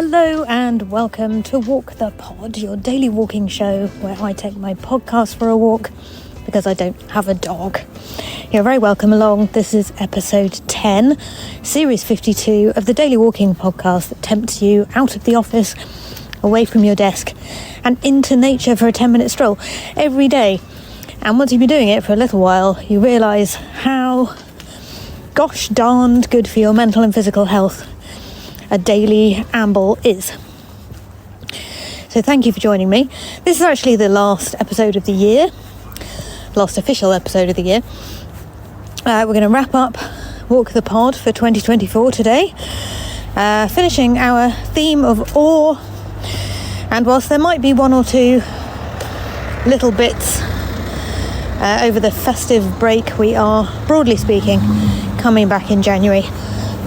Hello and welcome to Walk the Pod, your daily walking show where I take my podcast for a walk because I don't have a dog. You're very welcome along. This is episode 10, series 52 of the daily walking podcast that tempts you out of the office, away from your desk and into nature for a 10-minute stroll every day. And once you've been doing it for a little while, you realise how gosh darned good for your mental and physical health a daily amble is. So thank you for joining me. This is actually the last episode of the year, last official episode of the year. We're going to wrap up Walk the Pod for 2024 today, finishing our theme of awe. And whilst there might be one or two little bits over the festive break, we are, broadly speaking, coming back in January.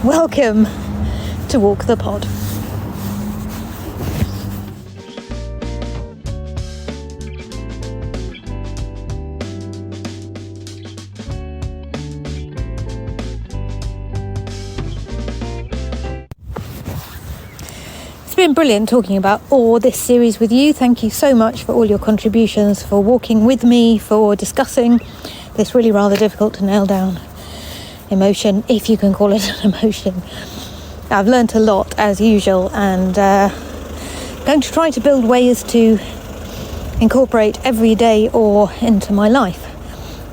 Welcome to Walk the Pod. It's been brilliant talking about awe this series with you. Thank you so much for all your contributions, for walking with me, for discussing this really rather difficult to nail down emotion, if you can call it an emotion. I've learnt a lot as usual, and going to try to build ways to incorporate everyday awe into my life,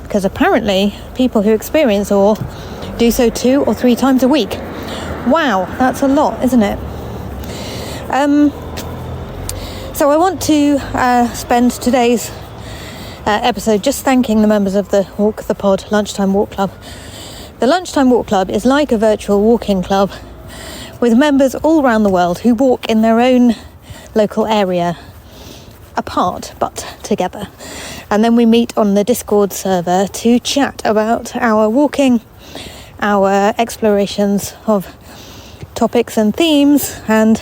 because apparently people who experience awe do so 2 or 3 times a week. Wow, that's a lot, isn't it? So I want to spend today's episode just thanking the members of the Walk the Pod Lunchtime Walk Club. The Lunchtime Walk Club is like a virtual walking club with members all around the world who walk in their own local area, apart but together. And then we meet on the Discord server to chat about our walking, our explorations of topics and themes, and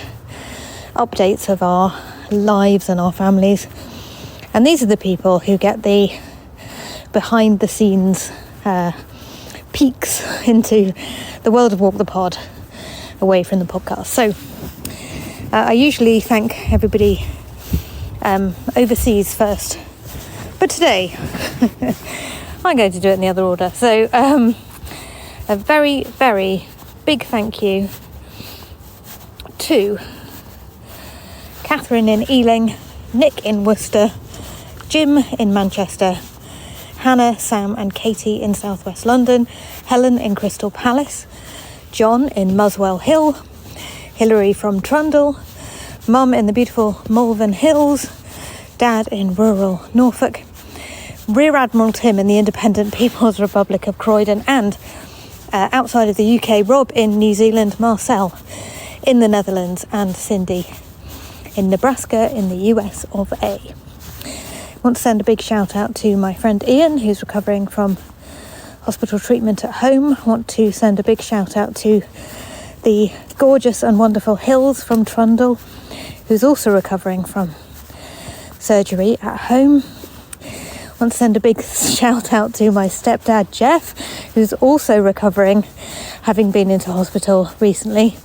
updates of our lives and our families. And these are the people who get the behind the scenes peeks into the world of Walk the Pod away from the podcast. So I usually thank everybody overseas first, but today I'm going to do it in the other order. So a very, very big thank you to Catherine in Ealing, Nick in Worcester, Jim in Manchester, Hannah, Sam and Katie in southwest London, Helen in Crystal Palace, John in Muswell Hill, Hilary from Trundle, Mum in the beautiful Malvern Hills, Dad in rural Norfolk, Rear Admiral Tim in the independent People's Republic of Croydon, and outside of the UK, Rob in New Zealand, Marcel in the Netherlands, and Cindy in Nebraska in the US of A. I want to send a big shout out to my friend Ian, who's recovering from hospital treatment at home. I want to send a big shout out to the gorgeous and wonderful Hills from Trundle, who's also recovering from surgery at home. I want to send a big shout out to my stepdad Jeff, who's also recovering, having been into hospital recently.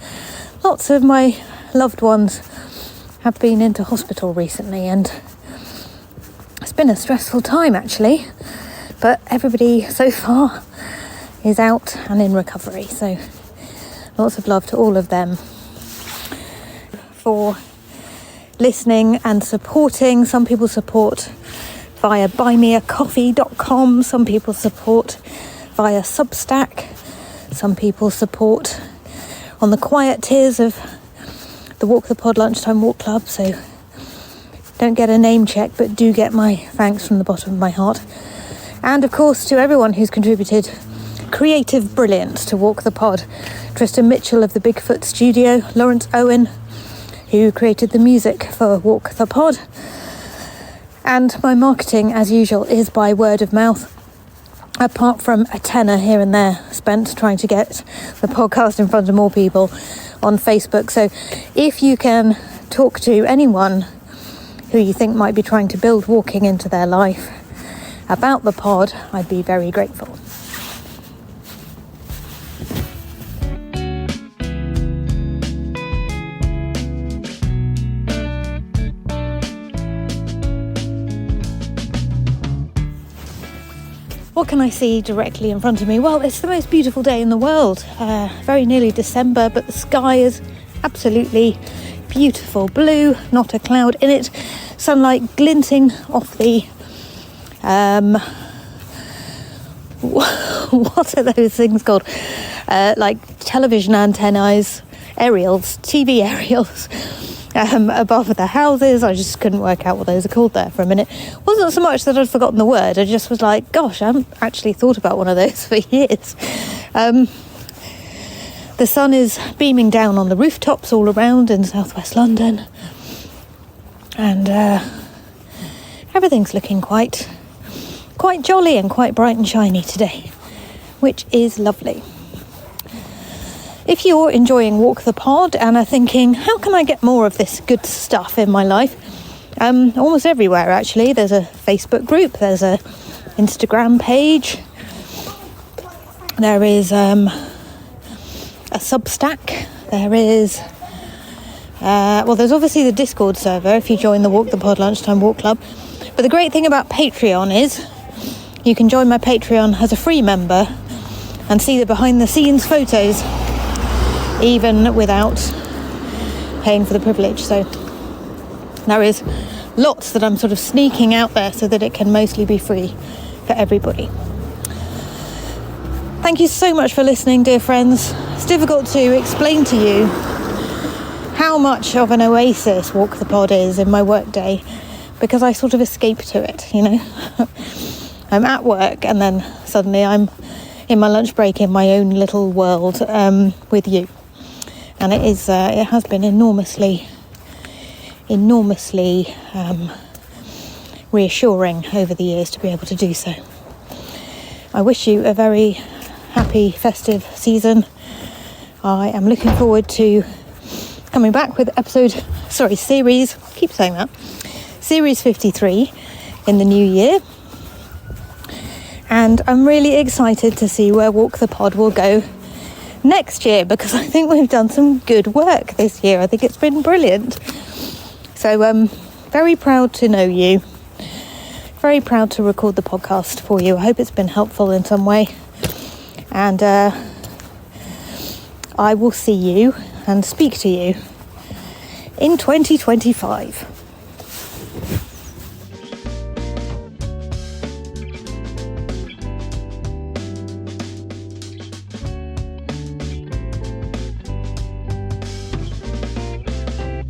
Lots of my loved ones have been into hospital recently, and it's been a stressful time actually, but everybody so far is out and in recovery, so lots of love to all of them for listening and supporting. Some people support via buymeacoffee.com, some people support via Substack, some people support on the quiet tiers of the Walk the Pod Lunchtime Walk Club, so don't get a name check, but do get my thanks from the bottom of my heart. And of course to everyone who's contributed creative brilliance to Walk the Pod. Tristan Mitchell of the Bigfoot Studio, Lawrence Owen, who created the music for Walk the Pod. And my marketing, as usual, is by word of mouth, apart from a tenner here and there spent trying to get the podcast in front of more people on Facebook. So if you can talk to anyone who you think might be trying to build walking into their life about the pod, I'd be very grateful. what can I see directly in front of me? Well, it's the most beautiful day in the world. Very nearly December, but the sky is absolutely beautiful blue, not a cloud in it. Sunlight glinting off the what are those things called? Like television antennas, aerials, TV aerials above the houses. I just couldn't work out what those are called there for a minute. Wasn't so much that I'd forgotten the word, I just was like, gosh, I haven't actually thought about one of those for years. The sun is beaming down on the rooftops all around in southwest London, and everything's looking quite jolly and quite bright and shiny today, which is lovely. If you're enjoying Walk the Pod and are thinking, how can I get more of this good stuff in my life? Almost everywhere, actually. There's a Facebook group, there's a Instagram page, there is a Substack, there is there's obviously the Discord server if you join the Walk the Pod Lunchtime Walk Club. But the great thing about Patreon is you can join my Patreon as a free member and see the behind the scenes photos even without paying for the privilege. So there is lots that I'm sort of sneaking out there so that it can mostly be free for everybody. Thank you so much for listening, dear friends. It's difficult to explain to you how much of an oasis Walk the Pod is in my workday, because I sort of escape to it, you know. I'm at work and then suddenly I'm in my lunch break in my own little world with you. And it has been enormously reassuring over the years to be able to do so. I wish you a very happy festive season. I am looking forward to coming back with series 53 in the new year. And I'm really excited to see where Walk the Pod will go next year, because I think we've done some good work this year. I think it's been brilliant. So very proud to know you. Very proud to record the podcast for you. I hope it's been helpful in some way. And I will see you and speak to you in 2025.